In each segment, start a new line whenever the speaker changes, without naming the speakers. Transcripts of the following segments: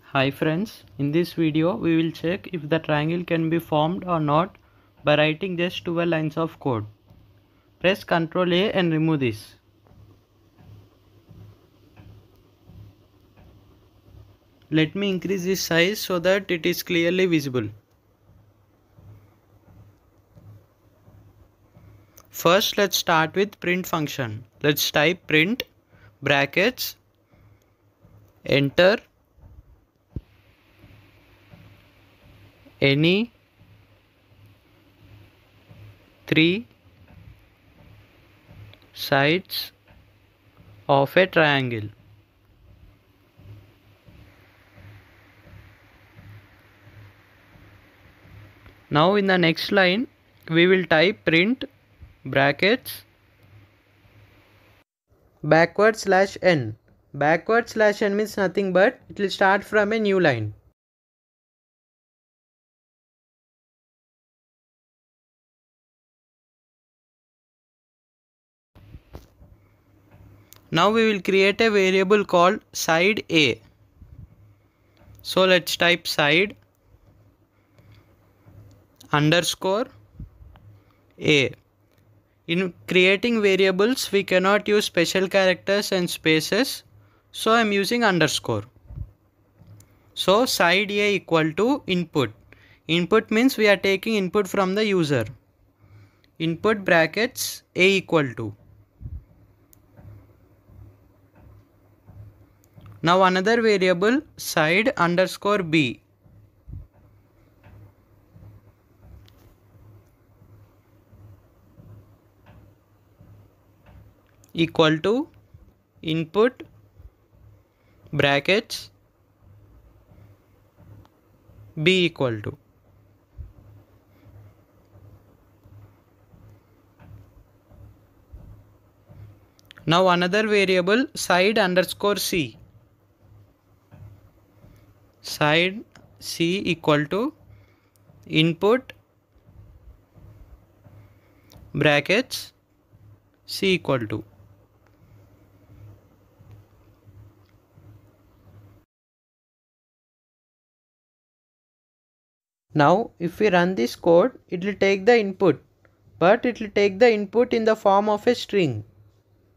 Hi friends, in this video we will check if the triangle can be formed or not by writing just 12 lines of code. Press Ctrl A and remove this. Let me increase this size so that it is clearly visible. First let's start with print function. Let's type print brackets enter any three sides of a triangle. Now in the next line we will type print brackets /n. /n means nothing but it will start from a new line. Now we will create a variable called side A. So let's type side underscore A. In creating variables we cannot use special characters and spaces, so I am using underscore. So side A equal to input. Input means we are taking input from the user. Input brackets A equal to. Now another variable side underscore B. Equal to input brackets B equal to. Now another variable side underscore C. Side C equal to input brackets C equal to. Now if we run this code, it will take the input, but it will take the input in the form of a string.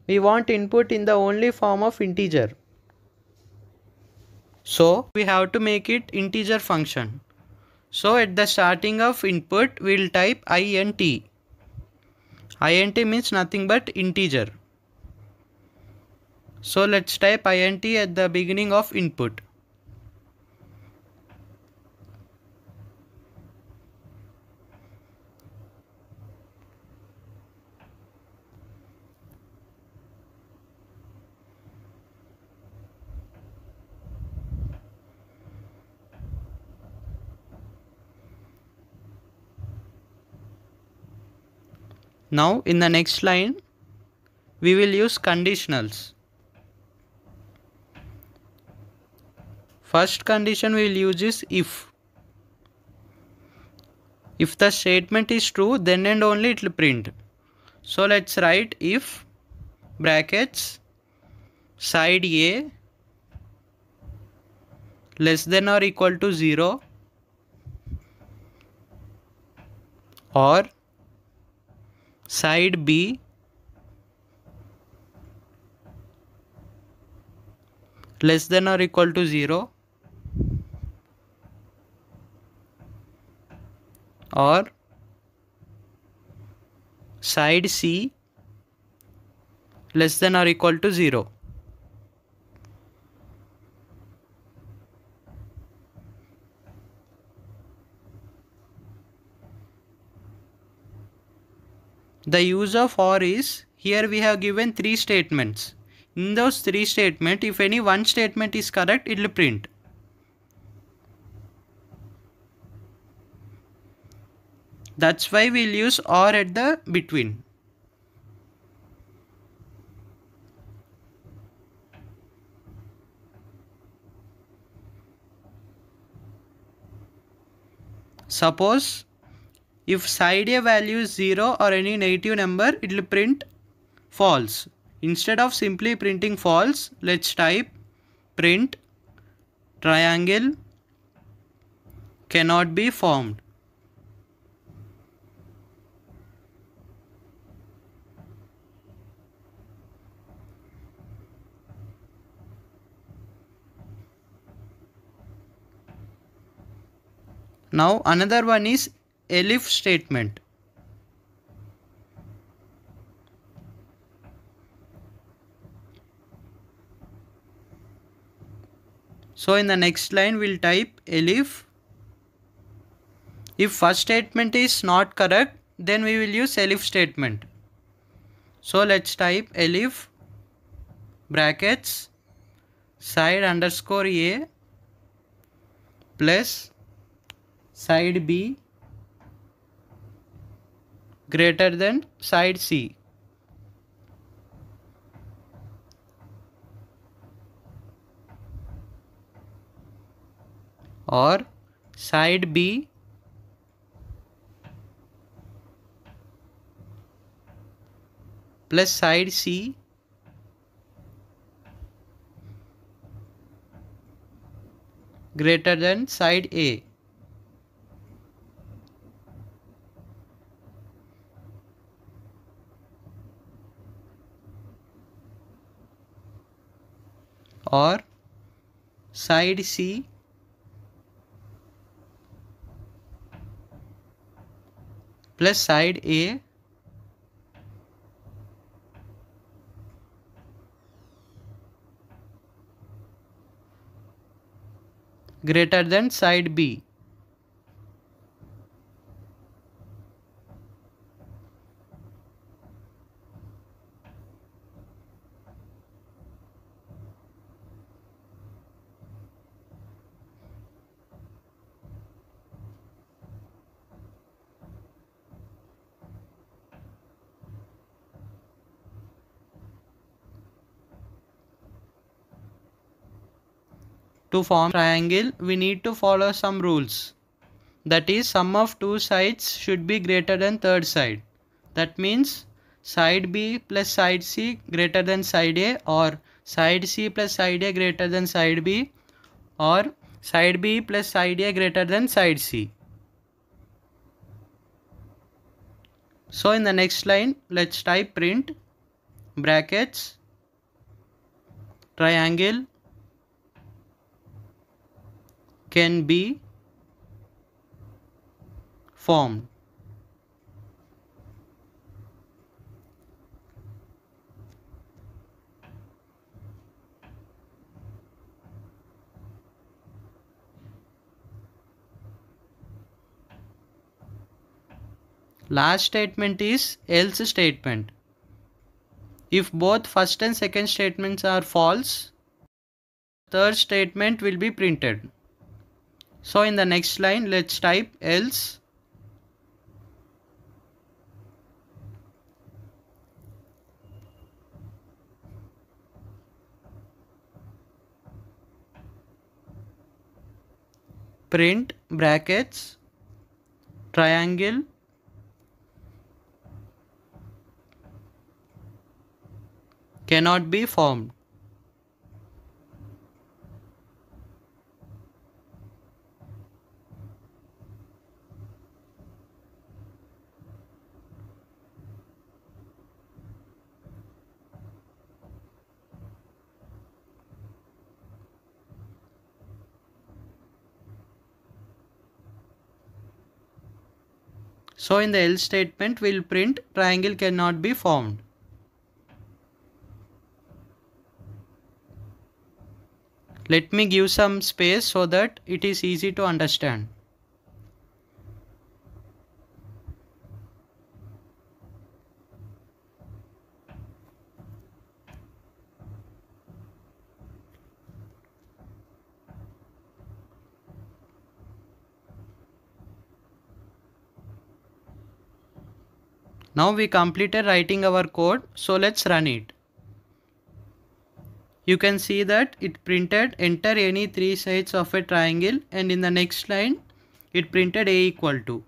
We want input in the only form of integer. So we have to make it integer function. So at the starting of input we will type int. Int means nothing but integer. So let's type int at the beginning of input. Now in the next line we will use conditionals. First condition we will use is if. If the statement is true, then and only it will print. So let's write if brackets side A less than or equal to 0 or side B less than or equal to 0 or side C less than or equal to 0. The use of OR is, here we have given 3 statements. In those 3 statements, if any one statement is correct, it will print. That's why we'll use OR at the between. Suppose if side A value is 0 or any negative number, it will print false. Instead of simply printing false, let's type print triangle cannot be formed. Now another one is elif statement. So in the next line we'll type elif. If first statement is not correct, then we will use elif statement. So let's type elif brackets side underscore A plus side B greater than side C, or side B plus side C greater than side A. Or side C plus side A greater than side B. To form triangle, we need to follow some rules. That is, sum of two sides should be greater than third side. That means side B plus side C greater than side A, or side C plus side A greater than side B, or side B plus side A greater than side C. So in the next line, let's type print brackets triangle can be formed. Last statement is else statement. If both first and second statements are false, third statement will be printed. So in the next line, let's type else print brackets triangle cannot be formed. So in the else statement, we'll print triangle cannot be formed. Let me give some space so that it is easy to understand. Now we completed writing our code, so let's run it. You can see that it printed enter any three sides of a triangle, and in the next line it printed A equal to.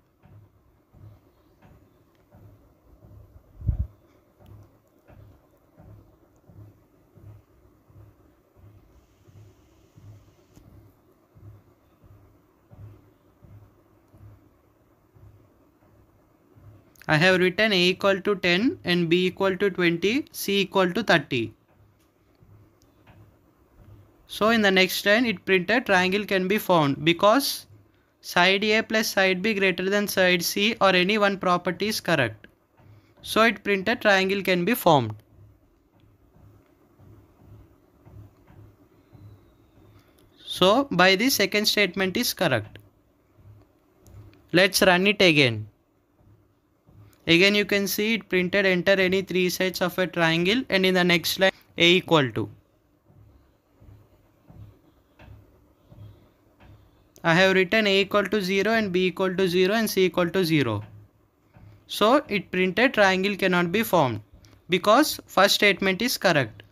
I have written A equal to 10 and B equal to 20, C equal to 30. So in the next line it printed triangle can be found because side A plus side B greater than side C or any one property is correct. So it printed triangle can be formed. So by this second statement is correct. Let's run it again. Again you can see it printed enter any three sides of a triangle, and in the next line A equal to. I have written A equal to 0 and B equal to 0 and C equal to 0. So it printed triangle cannot be formed because first statement is correct.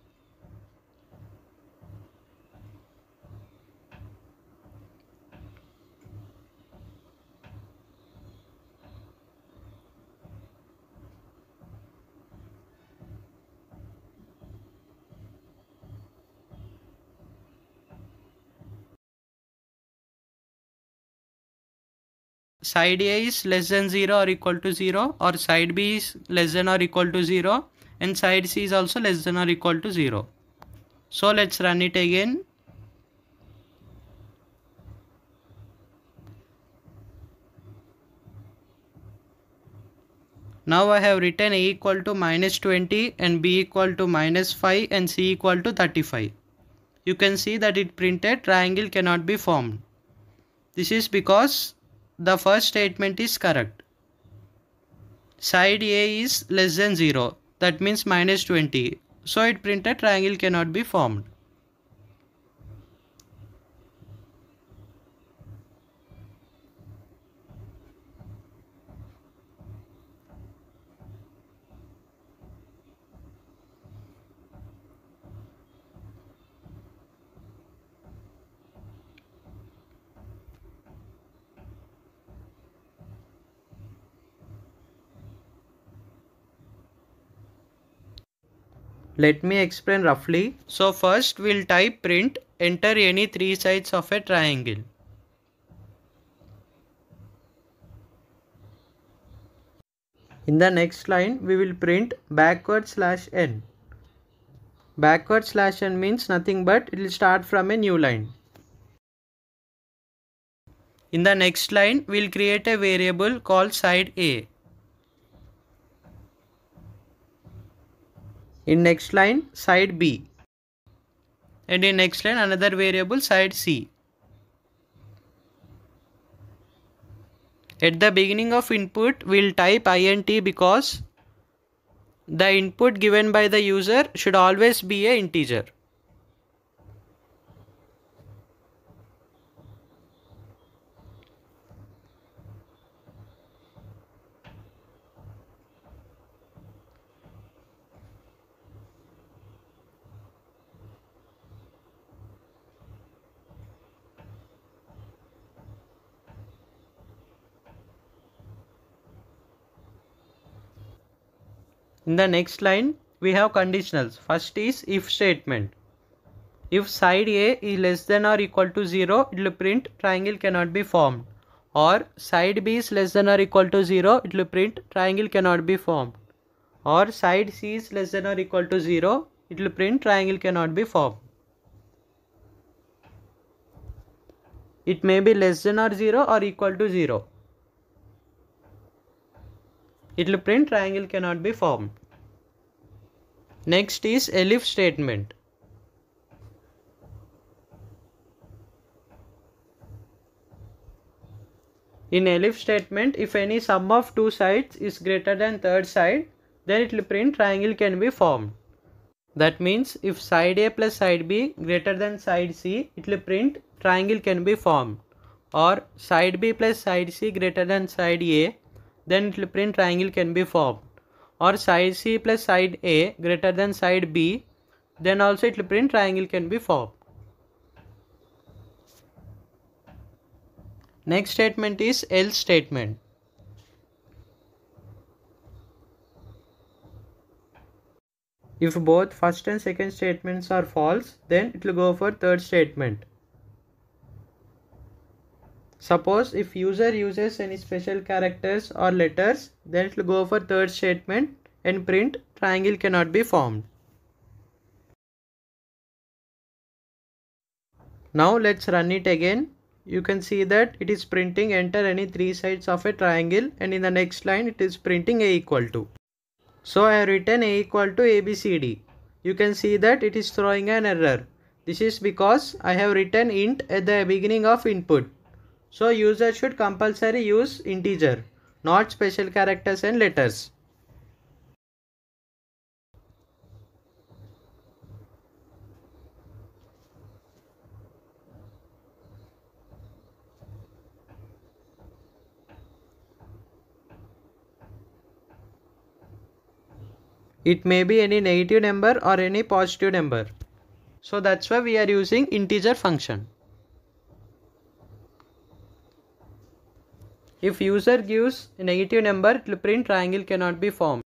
Side A is less than 0 or equal to 0, or side B is less than or equal to 0, and side C is also less than or equal to 0. So let's run it again. Now I have written A equal to minus 20 and B equal to minus 5 and C equal to 35. You can see that it printed triangle cannot be formed. This is because the first statement is correct. Side A is less than 0, that means minus 20. So it printed triangle cannot be formed. Let me explain roughly. So first we'll type print, enter any three sides of a triangle. In the next line we will print /n. /n means nothing but it will start from a new line. In the next line we'll create a variable called side A. In next line side B, and in next line another variable side C. At the beginning of input we'll type int because the input given by the user should always be an integer. In the next line we have conditionals. First is if statement. If side A is less than or equal to 0, it will print triangle cannot be formed. Or side B is less than or equal to 0, it will print triangle cannot be formed. Or side C is less than or equal to 0, it will print triangle cannot be formed. It may be less than or 0 or equal to 0. It will print triangle cannot be formed. Next is elif statement. In elif statement, if any sum of two sides is greater than third side, then it will print triangle can be formed. That means if side A plus side B greater than side C, it will print triangle can be formed. Or side B plus side C greater than side A, then it will print triangle can be formed. Or side C plus side A greater than side B, then also it will print triangle can be formed. Next statement is else statement. If both first and second statements are false, then it will go for third statement. Suppose if user uses any special characters or letters, then it will go for third statement and print triangle cannot be formed. Now let's run it again. You can see that it is printing enter any three sides of a triangle, and in the next line it is printing a equal to. So I have written a equal to ABCD. You can see that it is throwing an error. This is because I have written int at the beginning of input. So user should compulsory use integer, not special characters and letters. It may be any negative number or any positive number. So that's why we are using integer function. If user gives a negative number, it will print triangle cannot be formed.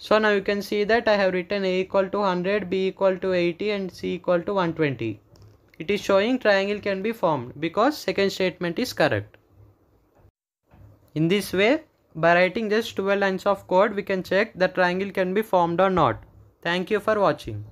So now you can see that I have written A equal to 100, B equal to 80 and C equal to 120. It is showing triangle can be formed because second statement is correct. In this way, by writing just 12 lines of code, we can check the triangle can be formed or not. Thank you for watching.